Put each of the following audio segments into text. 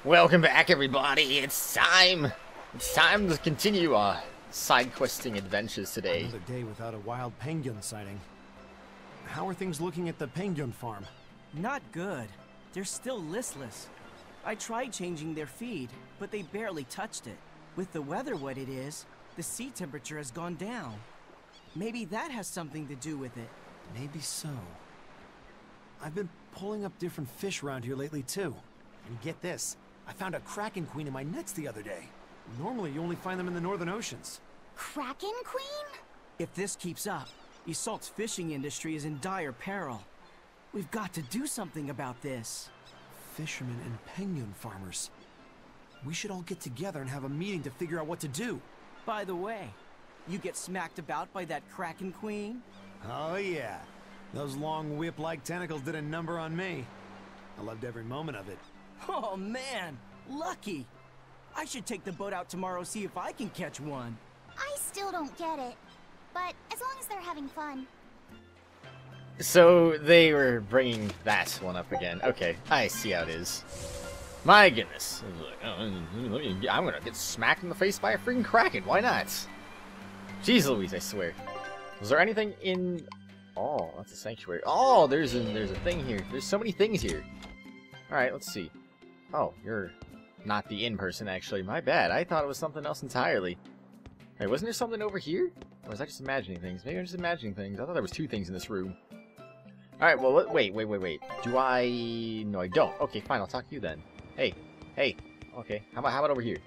Welcome back, everybody. It's time. It's time to continue our side questing adventures today. Another day without a wild penguin sighting. How are things looking at the penguin farm? Not good. They're still listless. I tried changing their feed, but they barely touched it. With the weather what it is, the sea temperature has gone down. Maybe that has something to do with it. Maybe so. I've been pulling up different fish around here lately too. And get this, I found a kraken queen in my nets the other day. Normally you only find them in the northern oceans. Kraken queen? If this keeps up, Isolt's fishing industry is in dire peril. We've got to do something about this. Fishermen and penguin farmers. We should all get together and have a meeting to figure out what to do. By the way, you get smacked about by that kraken queen? Oh yeah. Those long whip-like tentacles did a number on me. I loved every moment of it. Oh man, lucky. I should take the boat out tomorrow, see if I can catch one. I still don't get it. But as long as they're having fun. So they were bringing that one up again. Okay, I see how it is. My goodness. I'm gonna get smacked in the face by a freaking kraken. Why not? Jeez Louise, I swear. Was there anything in... Oh, that's a sanctuary. Oh, there's a thing here. There's so many things here. Alright, let's see. Oh, you're not the inn person, actually. My bad. I thought it was something else entirely. Hey, wasn't there something over here? Or was I just imagining things? Maybe I'm just imagining things. I thought there was two things in this room. Alright, well, wait. Do I... No, I don't. Okay, fine. I'll talk to you then. Hey. Okay, how about over here?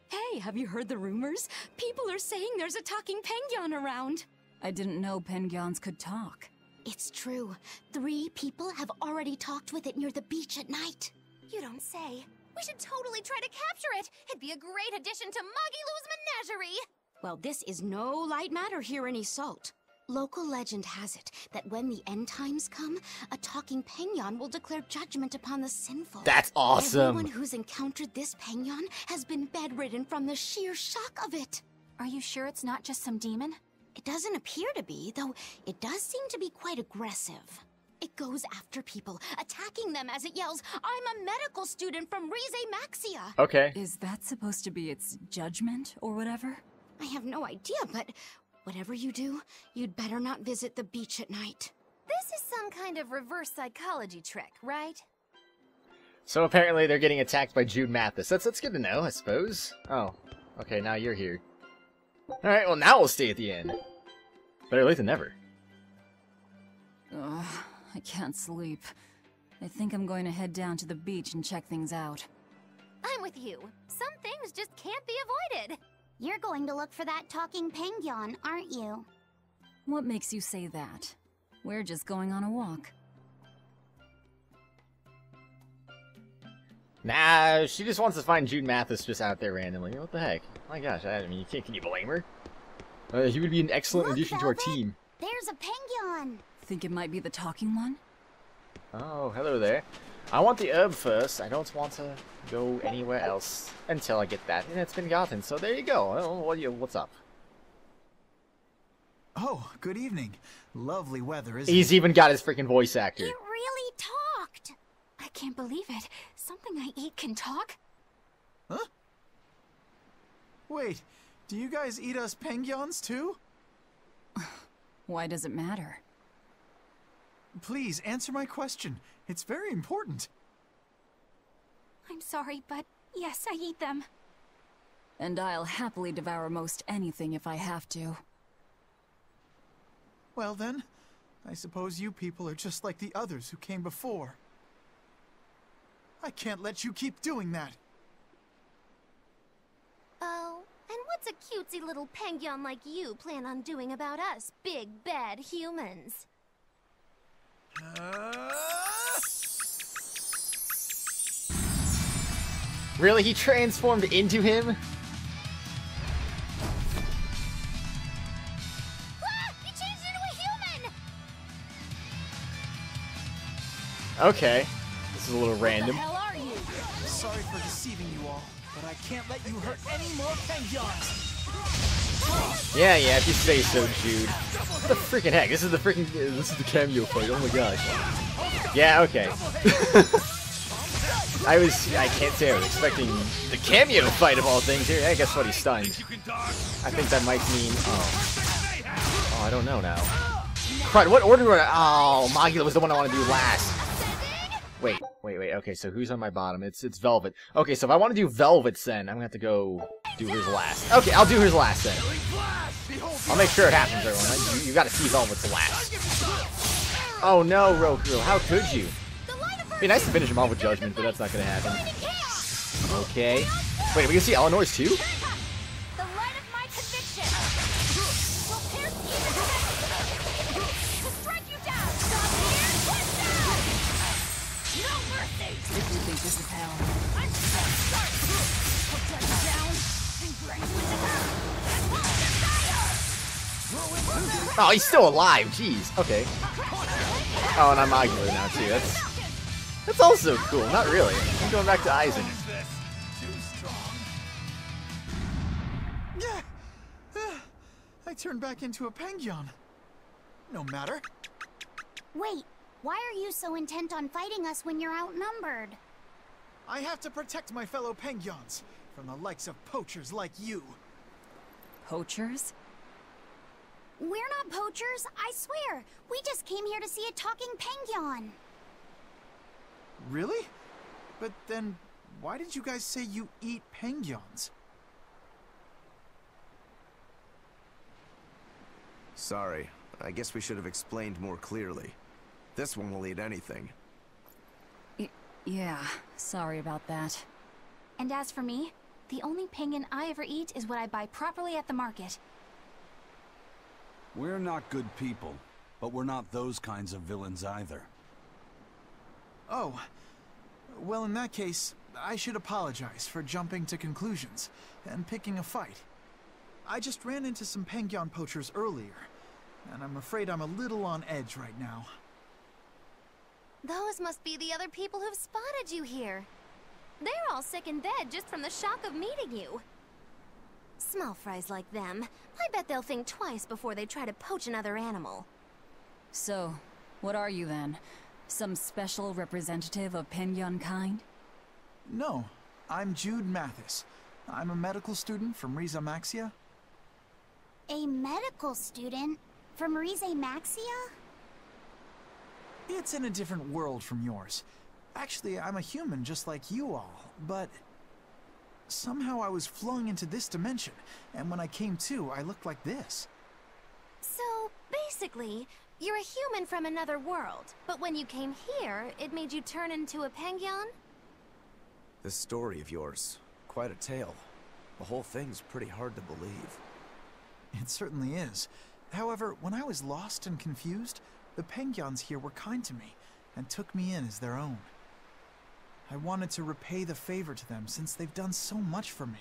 Hey, have you heard the rumors? People are saying there's a talking penguin around. I didn't know penguins could talk. It's true. 3 people have already talked with it near the beach at night. You don't say. We should totally try to capture it. It'd be a great addition to Magilou's menagerie. Well, this is no light matter here in Isolt. Local legend has it that when the end times come, a talking penguin will declare judgment upon the sinful. That's awesome. Everyone who's encountered this penguin has been bedridden from the sheer shock of it. Are you sure it's not just some demon? It doesn't appear to be, though it does seem to be quite aggressive. It goes after people, attacking them as it yells, "I'm a medical student from Rize Maxia." Okay. Is that supposed to be its judgment or whatever? I have no idea, but whatever you do, you'd better not visit the beach at night. This is some kind of reverse psychology trick, right? So apparently they're getting attacked by Jude Mathis. That's good to know, I suppose. Oh, okay, now you're here. Alright, well now we'll stay at the inn. Better late than never. Ugh, I can't sleep. I think I'm going to head down to the beach and check things out. I'm with you. Some things just can't be avoided. You're going to look for that talking penguin, aren't you? What makes you say that? We're just going on a walk. Nah, she just wants to find Jude Mathis just out there randomly. What the heck? My gosh, I mean, can you blame her? He would be an excellent Look, addition to our Velvet, team. There's a penguin! Think it might be the talking one? Oh, hello there. I want the herb first. I don't want to go anywhere else until I get that. And it's been gotten, so there you go. What's up? Oh, good evening. Lovely weather, isn't He's it? even got his freaking voice actor. It really talked! I can't believe it. Something I eat can talk? Huh? Wait, do you guys eat us penguins too? Why does it matter? Please, answer my question. It's very important. I'm sorry, but yes, I eat them. And I'll happily devour most anything if I have to. Well then, I suppose you people are just like the others who came before. I can't let you keep doing that. Oh, and what's a cutesy little penguin like you plan on doing about us, big bad humans? Really? He transformed into him? Ah! He changed into a human! Okay. This is a little random. What the hell are you? Sorry for deceiving you all, but I can't let you hurt any more penguins. Yeah, if you say so, Jude. What the freaking heck? This is the cameo fight. Oh my gosh. Yeah, okay. I can't say I was expecting the cameo fight of all things here. I guess what, he's stunned. I think that might mean, oh, I don't know now. Crud, what order would I, oh, Magula was the one I want to do last. Wait, okay, so who's on my bottom? It's Velvet. Okay, so if I want to do Velvet's then, I'm gonna have to go do hers last. Okay, I'll do hers last then. I'll make sure it happens, everyone. You gotta see Velvet's last. Oh no, Roku, how could you? It'd be nice to finish him off with Judgment, but that's not gonna happen. Okay. Wait, are we gonna see Eleanor's too? The light of my conviction will pierce even to strike you down. Stop here, push down. No mercy. If you think this is hell. I'm just start. I'll drag you down and bring you to earth. Oh, he's still alive. Jeez. Okay. Oh, and I'm Magula now too. That's also cool. Not really. I'm going back to Aizen. I turned back into a Penguin. No matter. Wait, why are you so intent on fighting us when you're outnumbered? I have to protect my fellow Penguins from the likes of poachers like you. Poachers? We're not poachers, I swear. We just came here to see a talking Penguin. Really? But then, why did you guys say you eat Penguins? Sorry, I guess we should have explained more clearly. This one will eat anything. Yeah, sorry about that. And as for me, the only penguin I ever eat is what I buy properly at the market. We're not good people, but we're not those kinds of villains either. Oh, well in that case, I should apologize for jumping to conclusions and picking a fight. I just ran into some Penguin poachers earlier, and I'm afraid I'm a little on edge right now. Those must be the other people who've spotted you here. They're all sick and dead just from the shock of meeting you. Small fries like them, I bet they'll think twice before they try to poach another animal. So, what are you then? Some special representative of Penguin kind? No, I'm Jude Mathis. I'm a medical student from Riza Maxia. A medical student from Rize Maxia? It's in a different world from yours. Actually, I'm a human just like you all, but somehow I was flung into this dimension, and when I came to, I looked like this. So, basically, you're a human from another world, but when you came here, it made you turn into a Penguin? This story of yours, quite a tale. The whole thing's pretty hard to believe. It certainly is. However, when I was lost and confused, the Penguins here were kind to me and took me in as their own. I wanted to repay the favor to them since they've done so much for me.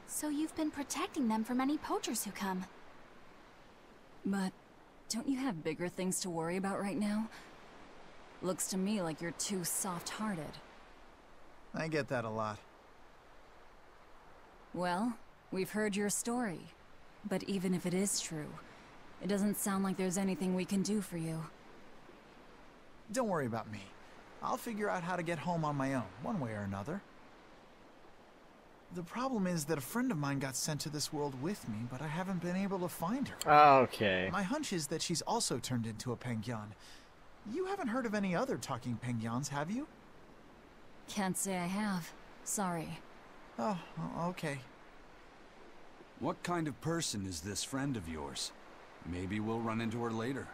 So you've been protecting them from any poachers who come. But don't you have bigger things to worry about right now? Looks to me like you're too soft-hearted. I get that a lot. Well, we've heard your story. But even if it is true, it doesn't sound like there's anything we can do for you. Don't worry about me. I'll figure out how to get home on my own, one way or another. The problem is that a friend of mine got sent to this world with me, but I haven't been able to find her. Okay. My hunch is that she's also turned into a Penguin. You haven't heard of any other talking Penguins, have you? Can't say I have. Sorry. Oh, okay. What kind of person is this friend of yours? Maybe we'll run into her later.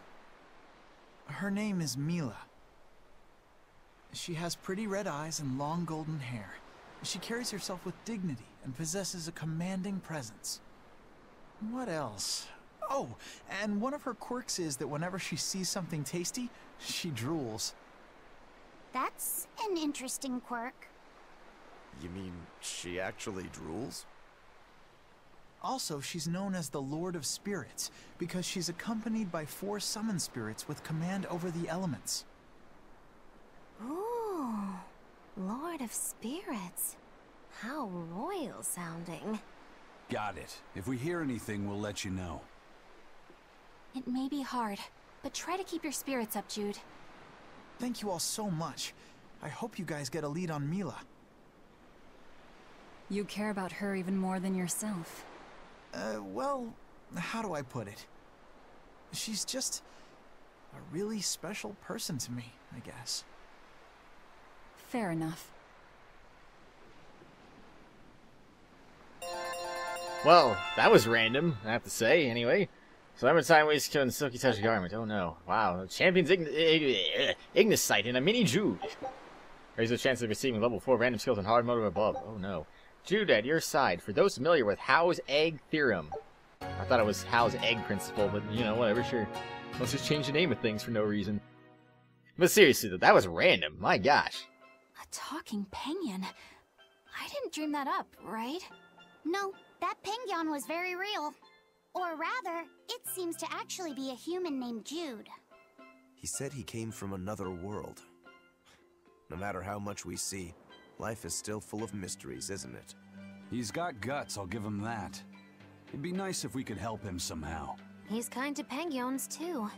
Her name is Mila. She has pretty red eyes and long golden hair. She carries herself with dignity and possesses a commanding presence. What else? Oh, and one of her quirks is that whenever she sees something tasty, she drools. That's an interesting quirk. You mean she actually drools? Also, she's known as the Lord of Spirits because she's accompanied by 4 summon spirits with command over the elements. Ooh, Lord of Spirits. How royal sounding. Got it. If we hear anything, we'll let you know. It may be hard, but try to keep your spirits up, Jude. Thank you all so much. I hope you guys get a lead on Mila. You care about her even more than yourself. Well, how do I put it? She's just a really special person to me, I guess. Fair enough. Well, that was random, I have to say, anyway. So every time we kill the Silky Touch garment. Oh no. Wow. Champion's Ignis Sight in a mini Jude. Raises the chance of receiving level 4 random skills and hard mode above. Oh no. Jude at your side. For those familiar with Howe's Egg Theorem. I thought it was Howe's Egg Principle, but you know, whatever, sure. Let's just change the name of things for no reason. But seriously though, that was random. My gosh. A talking penguin. I didn't dream that up, right? No, that penguin was very real. Or rather, it seems to actually be a human named Jude. He said he came from another world. No matter how much we see, life is still full of mysteries, isn't it? He's got guts, I'll give him that. It'd be nice if we could help him somehow. He's kind to penguins, too.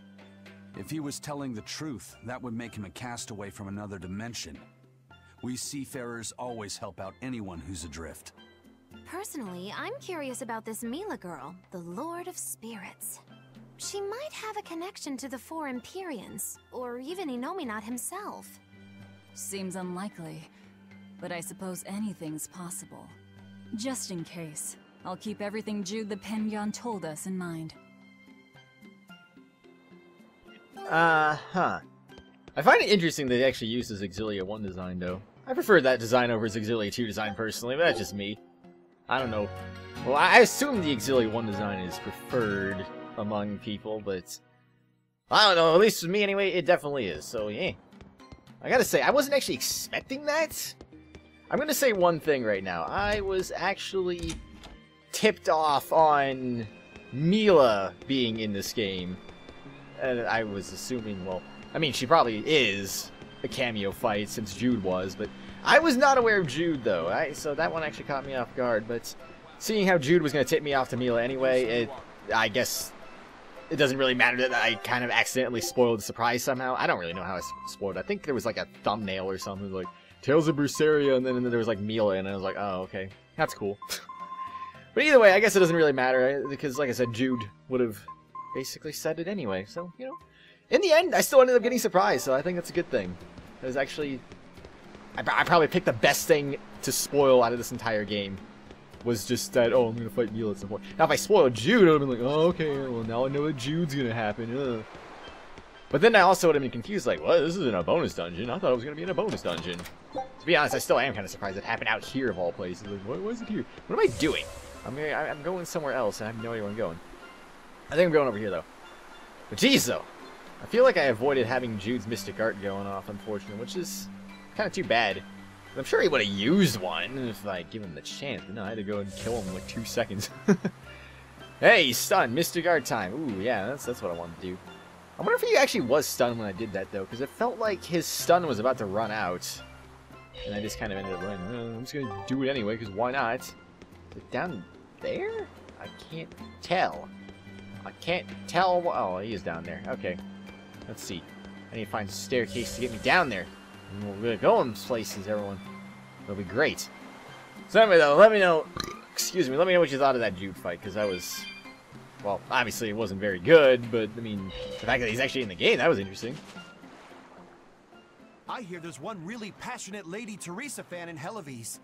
If he was telling the truth, that would make him a castaway from another dimension. We seafarers always help out anyone who's adrift. Personally, I'm curious about this Mila girl, the Lord of Spirits. She might have a connection to the Four Empyreans, or even Inominat himself. Seems unlikely, but I suppose anything's possible. Just in case, I'll keep everything Jude the Penguin told us in mind. I find it interesting that they actually used the Xillia 1 design, though. I prefer that design over Xillia 2 design, personally, but that's just me. I don't know. Well, I assume the Xillia 1 design is preferred among people, but I don't know, at least with me anyway, it definitely is, so yeah. I gotta say, I wasn't actually expecting that. I'm gonna say one thing right now. I was actually tipped off on Mila being in this game. And I was assuming, well, I mean, she probably is a cameo fight since Jude was, but I was not aware of Jude, though. So that one actually caught me off guard, but seeing how Jude was going to tip me off to Mila anyway, I guess it doesn't really matter that I kind of accidentally spoiled the surprise somehow. I don't really know how I spoiled it. I think there was like a thumbnail or something, like Tales of Berseria, and then there was like Mila, and I was like, oh, okay, that's cool. But either way, I guess it doesn't really matter, because like I said, Jude would have basically said it anyway, so, you know. In the end, I still ended up getting surprised, so I think that's a good thing. It was actually... I probably picked the best thing to spoil out of this entire game. Was just that, oh, I'm going to fight Mila at some point. Now, if I spoiled Jude, I would have been like, oh, okay, well, now I know that Jude's going to happen. But then I also would have been confused, like, what? This isn't a bonus dungeon. I thought it was going to be in a bonus dungeon. To be honest, I still am kind of surprised it happened out here of all places. Like, why is it here? What am I doing? I'm going somewhere else, and I have no idea where I'm going. I think I'm going over here, though. But geez, though. I feel like I avoided having Jude's Mystic Art going off, unfortunately, which is kind of too bad. I'm sure he would have used one if I give him the chance, but no, I had to go and kill him in like 2 seconds. Hey, he's stunned. Mystic Art time. Ooh, yeah, that's what I wanted to do. I wonder if he actually was stunned when I did that, though, because it felt like his stun was about to run out. And I just kind of ended up going, I'm just going to do it anyway, because why not? Is it down there? I can't tell. I can't tell. Oh, he is down there. Okay. Let's see. I need to find a staircase to get me down there. And we're going to go in places, everyone. It'll be great. So anyway, though, let me know... Excuse me, let me know what you thought of that Jude fight, because that was... Well, obviously it wasn't very good, but, I mean, the fact that he's actually in the game, that was interesting. I hear there's one really passionate Lady Teresa fan in Helives.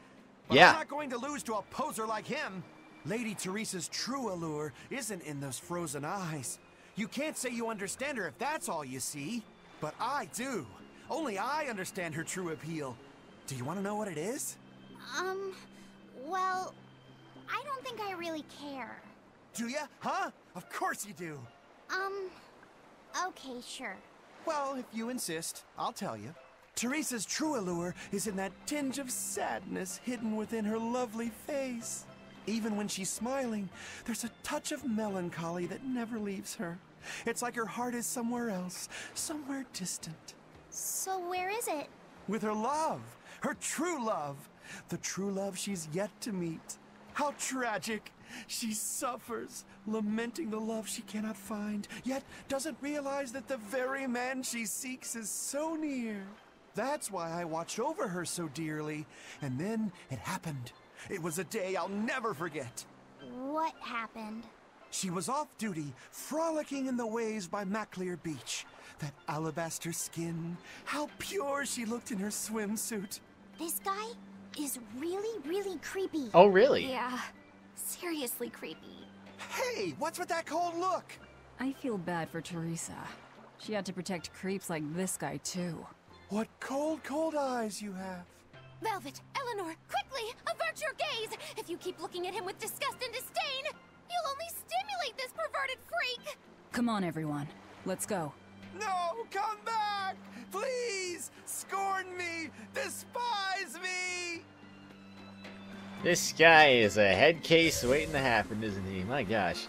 But Yeah. I'm not going to lose to a poser like him. Lady Teresa's true allure isn't in those frozen eyes. You can't say you understand her if that's all you see. But I do. Only I understand her true appeal. Do you want to know what it is? Well, I don't think I really care. Do ya? Huh? Of course you do. Okay, sure. Well, if you insist, I'll tell you. Teresa's true allure is in that tinge of sadness hidden within her lovely face. Even when she's smiling, there's a touch of melancholy that never leaves her. It's like her heart is somewhere else, somewhere distant. So where is it? With her love, her true love, the true love she's yet to meet. How tragic! She suffers, lamenting the love she cannot find, yet doesn't realize that the very man she seeks is so near. That's why I watched over her so dearly. And then it happened. It was a day I'll never forget. What happened? She was off duty, frolicking in the waves by Maclear Beach. That alabaster skin, how pure she looked in her swimsuit. This guy is really, really creepy. Oh, really? Yeah, seriously creepy. Hey, what's with that cold look? I feel bad for Teresa. She had to protect creeps like this guy, too. What cold, cold eyes you have. Velvet, Eleanor, quickly, avert your gaze! If you keep looking at him with disgust and disdain, you'll only stimulate this perverted freak! Come on, everyone. Let's go. No, come back! Please! Scorn me! Despise me! This guy is a head case waiting to happen, isn't he? My gosh.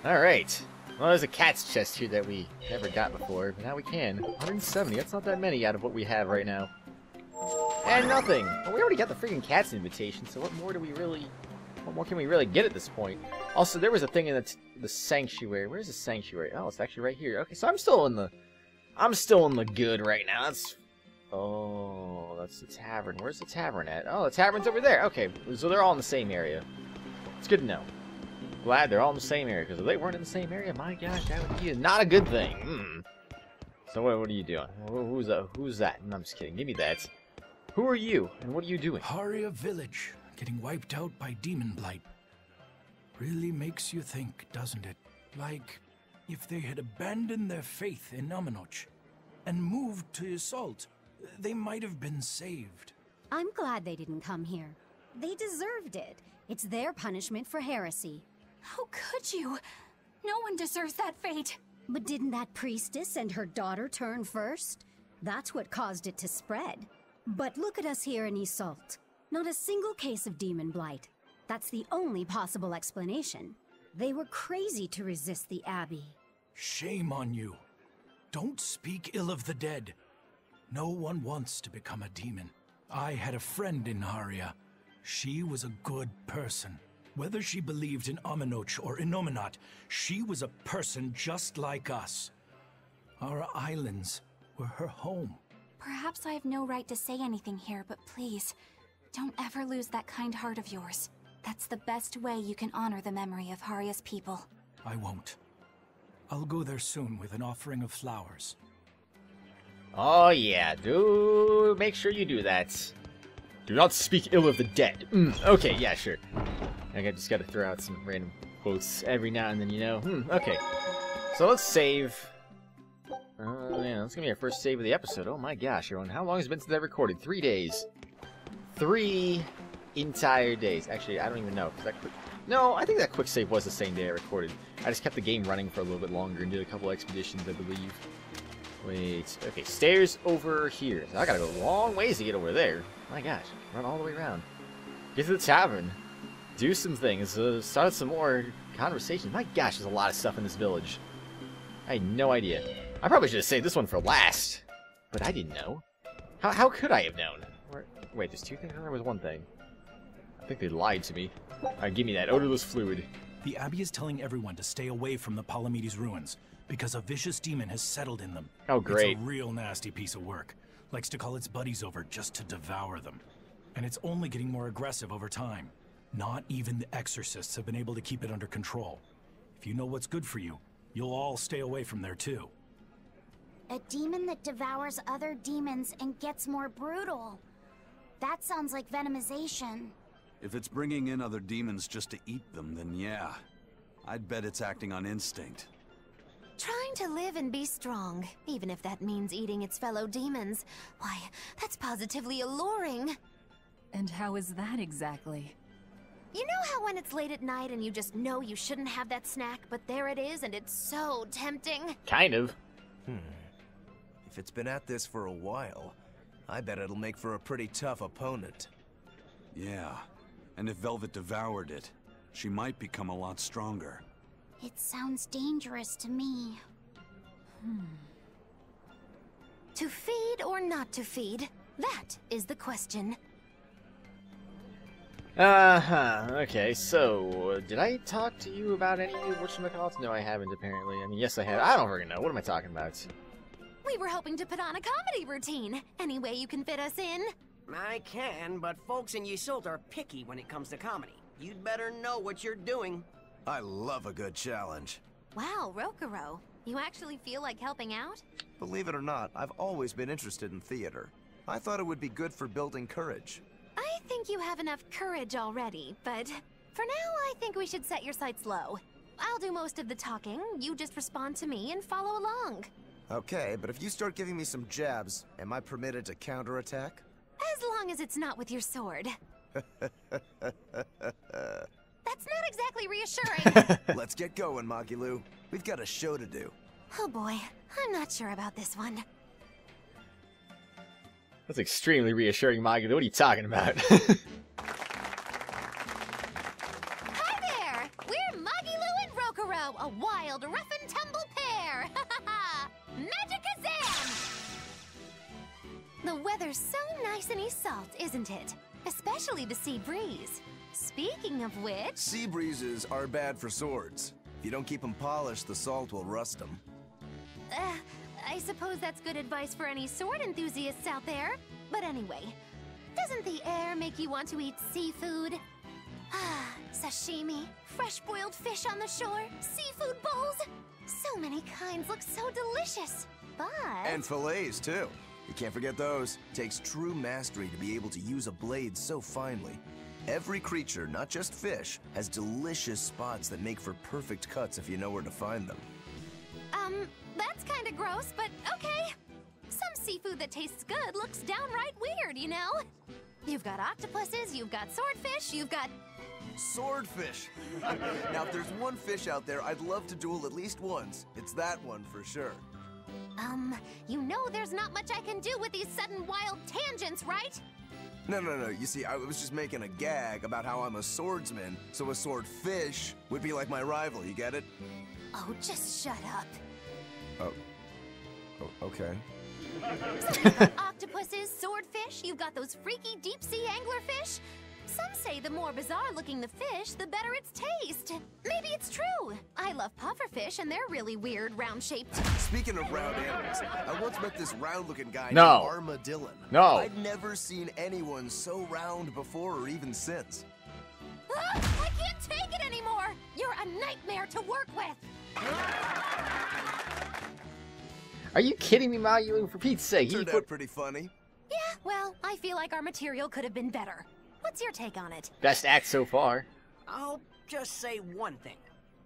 Alright. Well, there's a cat's chest here that we never got before, but now we can. 170, that's not that many out of what we have right now. And nothing! Well, we already got the freaking cat's invitation, so what more do we really... What more can we really get at this point? Also, there was a thing in the sanctuary. Where's the sanctuary? Oh, it's actually right here. Okay, so I'm still in the good right now. That's... Oh, that's the tavern. Where's the tavern at? Oh, the tavern's over there. Okay, so they're all in the same area. It's good to know. Glad they're all in the same area, because if they weren't in the same area, my gosh, that would be not a good thing. So what are you doing? Who's that? No, I'm just kidding. Give me that. Who are you, and what are you doing? Haria village, getting wiped out by demon blight. Really makes you think, doesn't it? Like, if they had abandoned their faith in Aminoch and moved to Assault, they might have been saved. I'm glad they didn't come here. They deserved it. It's their punishment for heresy. How could you? No one deserves that fate. But didn't that priestess and her daughter turn first? That's what caused it to spread. But look at us here in Assault. Not a single case of demon blight. That's the only possible explanation. They were crazy to resist the Abbey. Shame on you. Don't speak ill of the dead. No one wants to become a demon. I had a friend in Haria. She was a good person. Whether she believed in Aminoch or Innominat, she was a person just like us. Our islands were her home. Perhaps I have no right to say anything here, but please, don't ever lose that kind heart of yours. That's the best way you can honor the memory of Haria's people. I won't. I'll go there soon with an offering of flowers. Oh yeah, do make sure you do that. Do not speak ill of the dead. Okay, yeah, sure. I just gotta throw out some random quotes every now and then, you know. Okay. So let's save. Yeah, that's gonna be our first save of the episode. Oh my gosh, everyone. How long has it been since I recorded? 3 days. 3 entire days. Actually, I don't even know. No, I think that quick save was the same day I recorded. I just kept the game running for a little bit longer and did a couple expeditions, I believe. Wait. Okay, stairs over here. So I gotta go a long ways to get over there. My gosh. Run all the way around. Get to the tavern. Do some things. Start some more conversations. My gosh, there's a lot of stuff in this village. I had no idea. I probably should have saved this one for last. But I didn't know. How could I have known? Wait, there's 2 things? There was 1 thing. I think they lied to me. Alright, give me that odorless fluid. The Abbey is telling everyone to stay away from the Palamedes ruins because a vicious demon has settled in them. Oh, great. It's a real nasty piece of work. Likes to call its buddies over just to devour them. And it's only getting more aggressive over time. Not even the exorcists have been able to keep it under control. If you know what's good for you, you'll all stay away from there too. A demon that devours other demons and gets more brutal. That sounds like venomization. If it's bringing in other demons just to eat them, then yeah. I'd bet it's acting on instinct. Trying to live and be strong, even if that means eating its fellow demons. Why, that's positively alluring. And how is that exactly? You know how when it's late at night and you just know you shouldn't have that snack, but there it is and it's so tempting? Kind of. If it's been at this for a while, I bet it'll make for a pretty tough opponent. Yeah, and if Velvet devoured it, she might become a lot stronger. It sounds dangerous to me. To feed or not to feed? That is the question. Okay, so, did I talk to you about any whatchamacallits? No, I haven't, apparently. I mean, yes, I have. I don't freaking know. What am I talking about? We were hoping to put on a comedy routine. Any way you can fit us in? I can, but folks in Yseult are picky when it comes to comedy. You'd better know what you're doing. I love a good challenge. Wow, Rokuro. You actually feel like helping out? Believe it or not, I've always been interested in theater. I thought it would be good for building courage. I think you have enough courage already, but for now, I think we should set your sights low. I'll do most of the talking, you just respond to me and follow along. Okay, but if you start giving me some jabs, am I permitted to counterattack? As long as it's not with your sword. That's not exactly reassuring. Let's get going, Magilu. We've got a show to do. Oh boy, I'm not sure about this one. That's extremely reassuring, Magilu. What are you talking about? Hi there! We're Magilu and Rokuro, a wild, rough and tumble pair! Magicazam! The weather's so nice in Yseult, isn't it? Especially the sea breeze. Speaking of which... Sea breezes are bad for swords. If you don't keep them polished, the salt will rust them. I suppose that's good advice for any sword enthusiasts out there. But anyway, doesn't the air make you want to eat seafood? Ah, sashimi, fresh-boiled fish on the shore, seafood bowls. So many kinds look so delicious, but... And fillets, too. You can't forget those. Takes true mastery to be able to use a blade so finely. Every creature, not just fish, has delicious spots that make for perfect cuts if you know where to find them. That's kinda gross, but okay. Some seafood that tastes good looks downright weird, you know? You've got octopuses, you've got swordfish, you've got... Swordfish! Now, if there's one fish out there I'd love to duel at least once, it's that one for sure. You know there's not much I can do with these sudden wild tangents, right? No. You see, I was just making a gag about how I'm a swordsman, so a swordfish would be like my rival, you get it? Oh, just shut up. Oh, okay. So you've got octopuses, swordfish, you've got those freaky deep-sea anglerfish. Some say the more bizarre-looking the fish, the better its taste. Maybe it's true. I love pufferfish, and they're really weird, round-shaped. Speaking of round animals, I once met this round-looking guy named Armadillon. No. I'd never seen anyone so round before or even since. Ah, I can't take it anymore! You're a nightmare to work with! Are you kidding me, Magilu? For Pete's sake, Turned out pretty funny. Yeah, well, I feel like our material could have been better. What's your take on it? Best act so far. I'll just say one thing.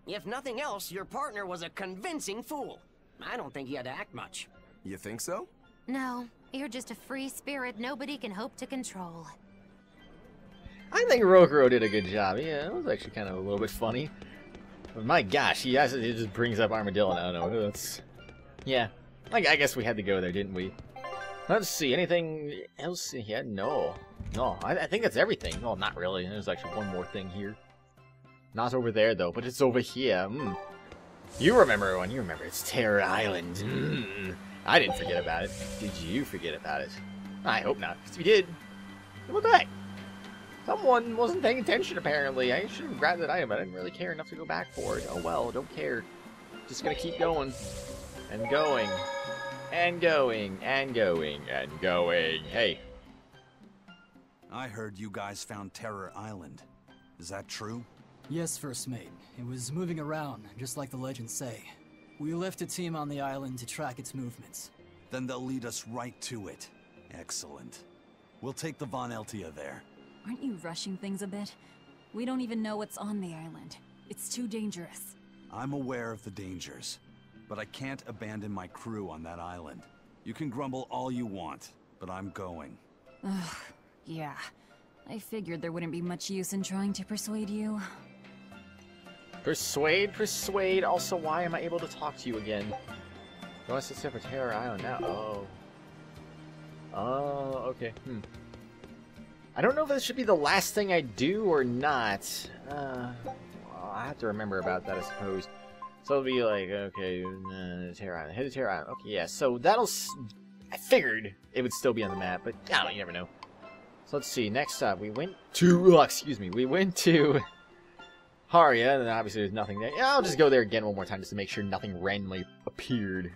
If nothing else, your partner was a convincing fool. I don't think he had to act much. You think so? No, you're just a free spirit nobody can hope to control. I think Rokuro did a good job. Yeah, it was actually kind of a little bit funny. But my gosh, it just brings up Armadillon. I don't know. That's... Yeah. I guess we had to go there, didn't we? Let's see. Anything else here? No. No, I think that's everything. Well, not really. There's actually one more thing here. Not over there, though, but it's over here. You remember one. You remember. It's Terror Island. I didn't forget about it. Did you forget about it? I hope not. If you did, what the heck? Someone wasn't paying attention, apparently. I should have grabbed that item, but I didn't really care enough to go back for it. Oh well, don't care. Just gonna keep going. And going. And going. And going. And going. Hey. I heard you guys found Terror Island. Is that true? Yes, First Mate. It was moving around, just like the legends say. We left a team on the island to track its movements. Then they'll lead us right to it. Excellent. We'll take the Von Eltia there. Aren't you rushing things a bit? We don't even know what's on the island. It's too dangerous. I'm aware of the dangers, but I can't abandon my crew on that island. You can grumble all you want, but I'm going. Ugh, yeah. I figured there wouldn't be much use in trying to persuade you. Persuade. Also, why am I able to talk to you again? You want to sit for Terror Island now? Oh, okay. I don't know if this should be the last thing I do or not. Well, I have to remember about that, I suppose. So it'll be like, okay, Terror Island. Hit the Terror Island. Okay, yeah, so that'll... I figured it would still be on the map, but I don't know, you never know. So let's see, next up, we went to... we went to... Haria, and obviously there's nothing there. Yeah, I'll just go there again one more time just to make sure nothing randomly appeared.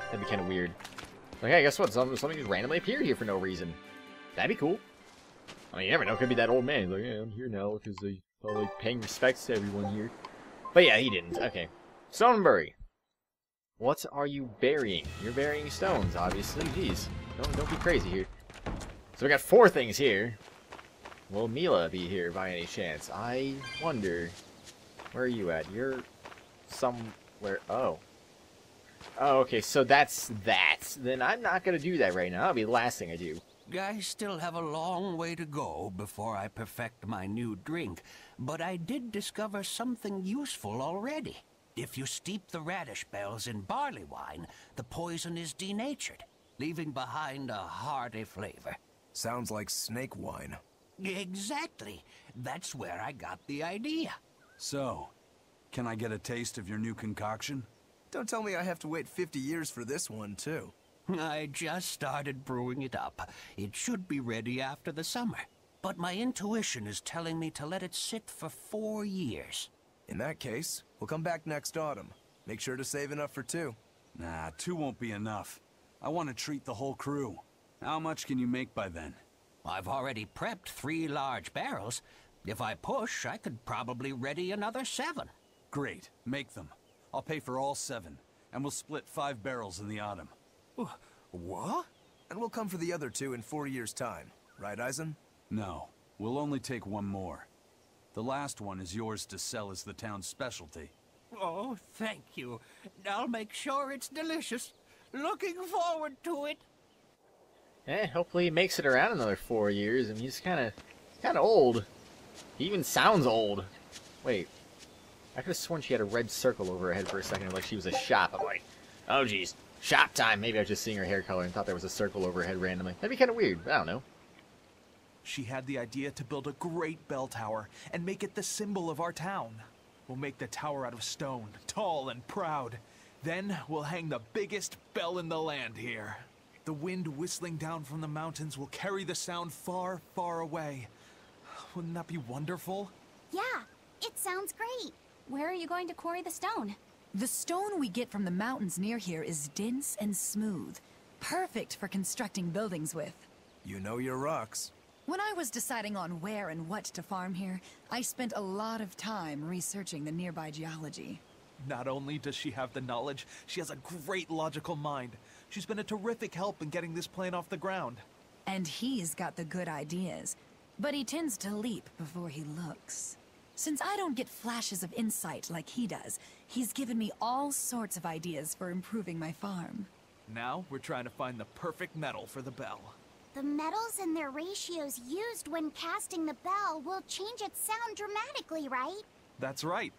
That'd be kind of weird. Okay, guess what? Something just randomly appeared here for no reason. That'd be cool. I mean, you never know. Could be that old man. He's like, yeah, I'm here now because they probably paying respects to everyone here. But yeah, he didn't. Okay. Stonebury. What are you burying? You're burying stones, obviously. Jeez. Don't be crazy here. So we got 4 things here. Will Mila be here by any chance? I wonder. Where are you at? You're somewhere. Oh. Oh, okay. So that's that. Then I'm not going to do that right now. That'll be the last thing I do. I still have a long way to go before I perfect my new drink, but I did discover something useful already. If you steep the radish bells in barley wine, the poison is denatured, leaving behind a hearty flavor. Sounds like snake wine. Exactly. That's where I got the idea. So, can I get a taste of your new concoction? Don't tell me I have to wait 50 years for this one, too. I just started brewing it up. It should be ready after the summer. But my intuition is telling me to let it sit for 4 years. In that case, we'll come back next autumn. Make sure to save enough for 2. Nah, 2 won't be enough. I want to treat the whole crew. How much can you make by then? I've already prepped 3 large barrels. If I push, I could probably ready another 7. Great, make them. I'll pay for all 7, and we'll split 5 barrels in the autumn. What? And we'll come for the other 2 in 4 years' time. Right, Eisen? No, we'll only take 1 more. The last one is yours to sell as the town's specialty. Oh, thank you. I'll make sure it's delicious. Looking forward to it. Hopefully he makes it around another 4 years. I mean, he's kind of old. He even sounds old. Wait, I could have sworn she had a red circle over her head for a second, like she was a shop. I'm like, oh jeez, shop time. Maybe I was just seeing her hair color and thought there was a circle over her head randomly. That'd be kind of weird. I don't know. She had the idea to build a great bell tower and make it the symbol of our town. We'll make the tower out of stone, tall and proud. Then we'll hang the biggest bell in the land here. The wind whistling down from the mountains will carry the sound far, far away. Wouldn't that be wonderful? Yeah, it sounds great. Where are you going to quarry the stone? The stone we get from the mountains near here is dense and smooth. Perfect for constructing buildings with. You know your rocks. When I was deciding on where and what to farm here, I spent a lot of time researching the nearby geology. Not only does she have the knowledge, she has a great logical mind. She's been a terrific help in getting this plan off the ground. And he's got the good ideas, but he tends to leap before he looks. Since I don't get flashes of insight like he does, he's given me all sorts of ideas for improving my farm. Now we're trying to find the perfect metal for the bell. The metals and their ratios used when casting the bell will change its sound dramatically, right? That's right.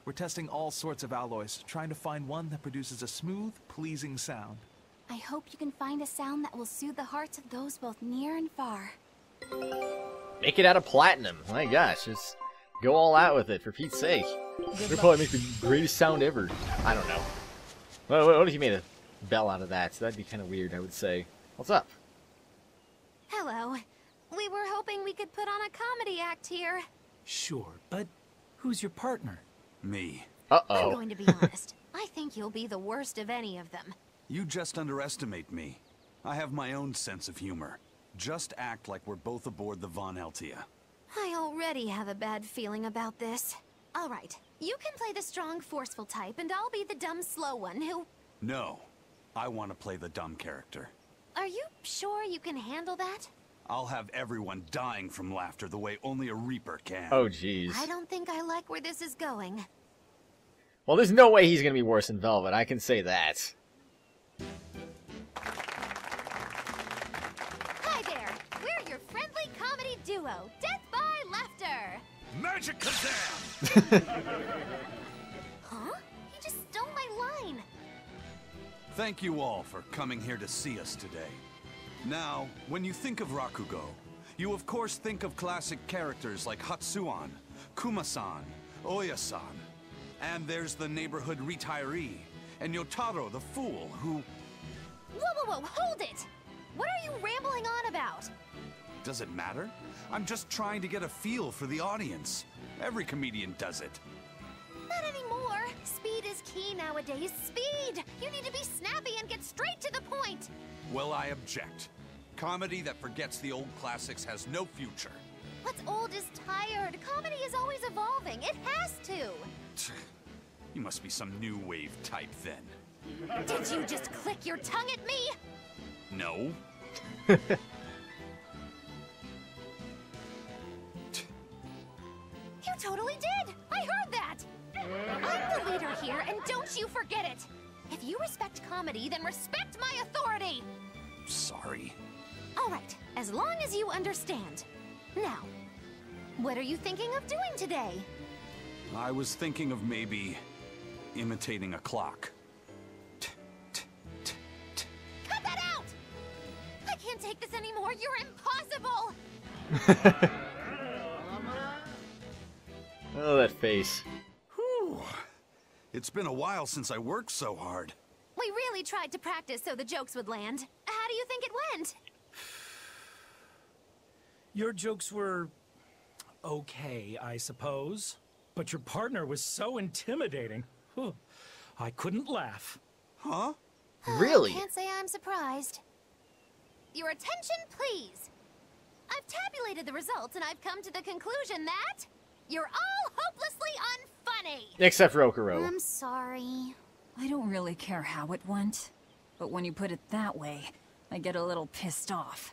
We're testing all sorts of alloys, trying to find one that produces a smooth, pleasing sound. I hope you can find a sound that will soothe the hearts of those both near and far. Make it out of platinum. My gosh, just go all out with it, for Pete's sake. It'll probably make the greatest sound ever. I don't know. What if you made a bell out of that? So that'd be kind of weird, I would say. What's up? Hello. We were hoping we could put on a comedy act here. Sure, but who's your partner? Me. Uh-oh. I'm going to be honest. I think you'll be the worst of any of them. You just underestimate me. I have my own sense of humor. Just act like we're both aboard the Von Altia. I already have a bad feeling about this. All right, you can play the strong, forceful type, and I'll be the dumb, slow one who... No. I want to play the dumb character. Are you sure you can handle that? I'll have everyone dying from laughter the way only a Reaper can. Oh, jeez. I don't think I like where this is going. Well, there's no way he's going to be worse than Velvet, I can say that. Hi there! We're your friendly comedy duo, Death by Laughter! Magic Kazam! Huh? He just stole my line! Thank you all for coming here to see us today. Now, when you think of Rakugo, you of course think of classic characters like Hatsuan, Kuma-san, Oya-san, and there's the neighborhood retiree, and Yotaro the fool who... Whoa, hold it! What are you rambling on about? Does it matter? I'm just trying to get a feel for the audience. Every comedian does it. Not anymore! Speed is key nowadays. Speed! You need to be snappy and get straight to the point! Well, I object. Comedy that forgets the old classics has no future. What's old is tired. Comedy is always evolving. It has to. You must be some new wave type then. Did you just click your tongue at me? No. You totally did! I heard that! I'm the leader here, and don't you forget it! If you respect comedy, then respect my authority! Sorry. Alright, as long as you understand. Now, what are you thinking of doing today? I was thinking of maybe imitating a clock. Cut that out! I can't take this anymore, you're impossible! Oh, that face. Whew. It's been a while since I worked so hard. We really tried to practice so the jokes would land. How do you think it went? Your jokes were okay, I suppose. But your partner was so intimidating. Whew. I couldn't laugh. Huh? Really? Can't say I'm surprised. Your attention, please. I've tabulated the results and I've come to the conclusion that you're all hopelessly unfunny. Except Rokuro. I'm sorry. I don't really care how it went, but when you put it that way, I get a little pissed off.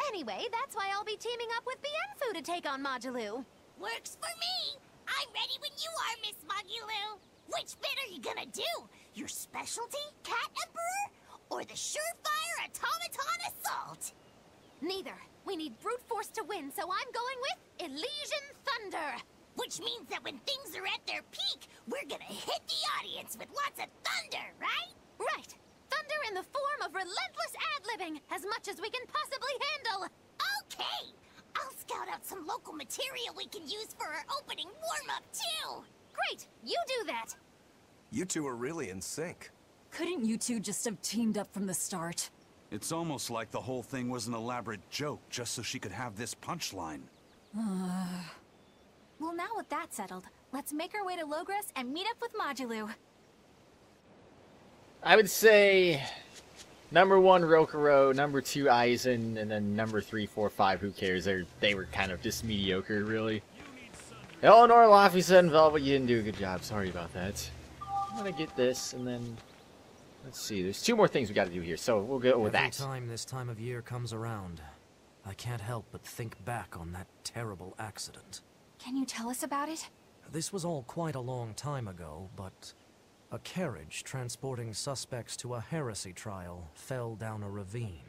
Anyway, that's why I'll be teaming up with Bienfu to take on Majulu. Works for me. I'm ready when you are, Miss Magulu. Which bit are you gonna do? Your specialty, Cat Emperor? Or the surefire automaton assault? Neither. We need brute force to win, so I'm going with Elysian Thunder. Which means that when things are at their peak, we're gonna hit the audience with lots of thunder, right? Right. Thunder in the form of relentless ad-libbing, as much as we can possibly handle. Okay. I'll scout out some local material we can use for our opening warm-up, too. Great. You do that. You two are really in sync. Couldn't you two just have teamed up from the start? It's almost like the whole thing was an elaborate joke just so she could have this punchline. Well, now with that settled, let's make our way to Logres and meet up with Majulu. I would say number 1, Rokuro, number 2, Aizen, and then number 3, 4, 5, who cares? They were kind of just mediocre, really. Eleanor, Lafisa, and Velvet, you didn't do a good job. Sorry about that. I'm gonna get this, and then let's see. There's 2 more things we gotta do here, so we'll go with that. Every time this time of year comes around, I can't help but think back on that terrible accident. Can you tell us about it? This was all quite a long time ago, but a carriage transporting suspects to a heresy trial fell down a ravine.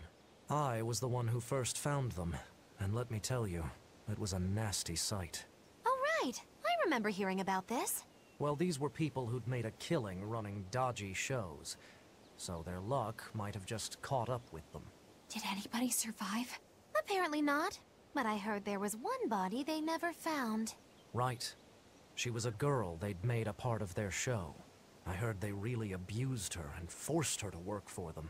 I was the one who first found them, and let me tell you, it was a nasty sight. Oh, right. I remember hearing about this. Well, these were people who'd made a killing running dodgy shows, so their luck might have just caught up with them. Did anybody survive? Apparently not. But I heard there was one body they never found. Right. She was a girl they'd made a part of their show. I heard they really abused her and forced her to work for them.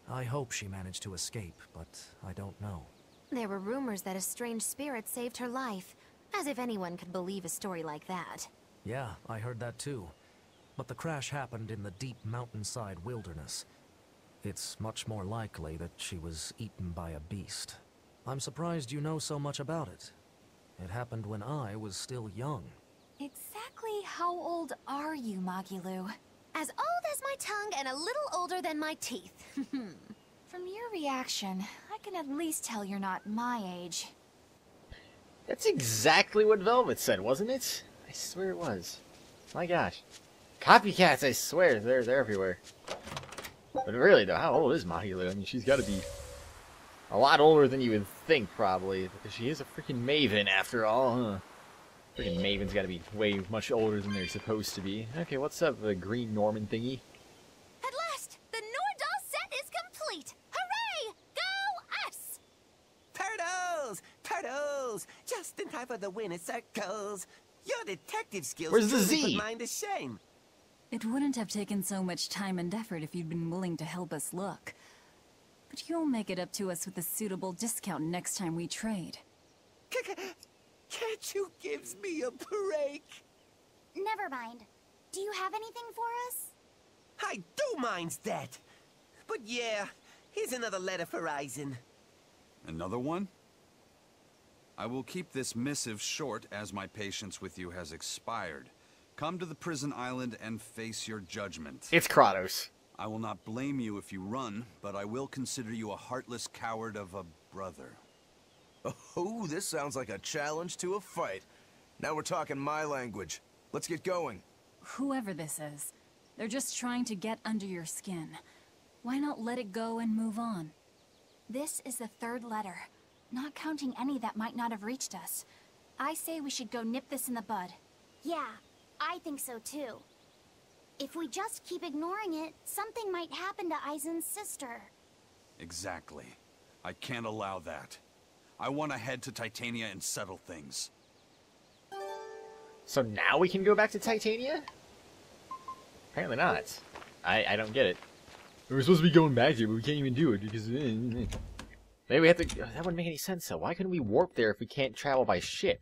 I hope she managed to escape, but I don't know. There were rumors that a strange spirit saved her life. As if anyone could believe a story like that. Yeah, I heard that too. But the crash happened in the deep mountainside wilderness. It's much more likely that she was eaten by a beast. I'm surprised you know so much about it. It happened when I was still young. Exactly how old are you, Magilu? As old as my tongue and a little older than my teeth. From your reaction, I can at least tell you're not my age. That's exactly what Velvet said, wasn't it? I swear it was. My gosh. Copycats, I swear, they're everywhere. But really, though, how old is Mahilo? I mean, she's got to be a lot older than you would think, probably. Because she is a freaking maven, after all, huh? Freaking mavens got to be way much older than they're supposed to be. Okay, what's up, the green Norman thingy? At last, the Nordal set is complete! Hooray! Go us! Turtles! Turtles! Just in time for the winner circles. Your detective skills Where's the truly Z? put mine to shame. It wouldn't have taken so much time and effort if you'd been willing to help us look. But you'll make it up to us with a suitable discount next time we trade. Can't you give me a break? Never mind. Do you have anything for us? I do mind that. But yeah, Here's another letter for Aizen. Another one? I will keep this missive short as my patience with you has expired. Come to the prison island and face your judgment. It's Kratos. I will not blame you if you run, but I will consider you a heartless coward of a brother. Oh, this sounds like a challenge to a fight. Now we're talking my language. Let's get going. Whoever this is, they're just trying to get under your skin. Why not let it go and move on? This is the third letter, not counting any that might not have reached us. I say we should go nip this in the bud. Yeah, I think so too. If we just keep ignoring it, something might happen to Aizen's sister. Exactly. I can't allow that. I want to head to Titania and settle things. So now we can go back to Titania? Apparently not. I don't get it. We're supposed to be going back there, but we can't even do it because... Maybe we have to... That wouldn't make any sense, though. Why couldn't we warp there if we can't travel by ship?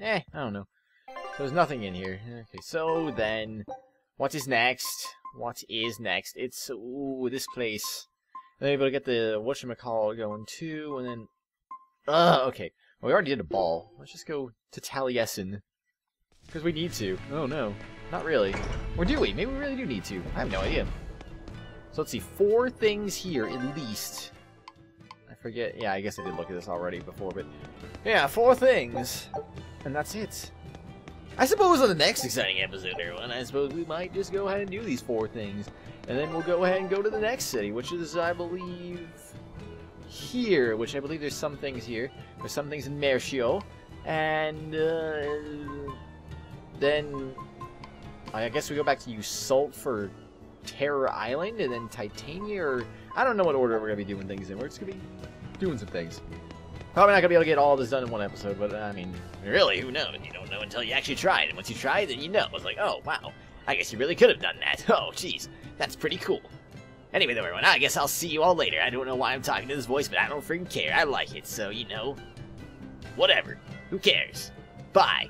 I don't know. So there's nothing in here. Okay, so then... What is next? What is next? It's... Ooh, this place. Then able to get the whatchamacallit going, too, and then... okay. Well, we already did a ball. Let's just go to Taliesin. Because we need to. Oh, no. Not really. Or do we? Maybe we really do need to. I have no idea. So let's see. 4 things here, at least. I forget. Yeah, I guess I did look at this already before, but... Yeah, 4 things. And that's it. I suppose on the next exciting episode, everyone, I suppose we might just go ahead and do these 4 things. And then we'll go ahead and go to the next city, which is, I believe... here, which I believe there's some things here. There's some things in Mercio. And, then... I guess we go back to Yusult for Terror Island, and then Titania, or... I don't know what order we're going to be doing things in. We're just going to be doing some things. Probably not going to be able to get all this done in one episode, but, I mean, really, who knows? You don't know until you actually try it, and once you try it, then you know. It's like, oh, wow, I guess you really could have done that. Oh, jeez, that's pretty cool. Anyway, though, everyone, I guess I'll see you all later. I don't know why I'm talking to this voice, but I don't freaking care. I like it, so, you know, whatever. Who cares? Bye.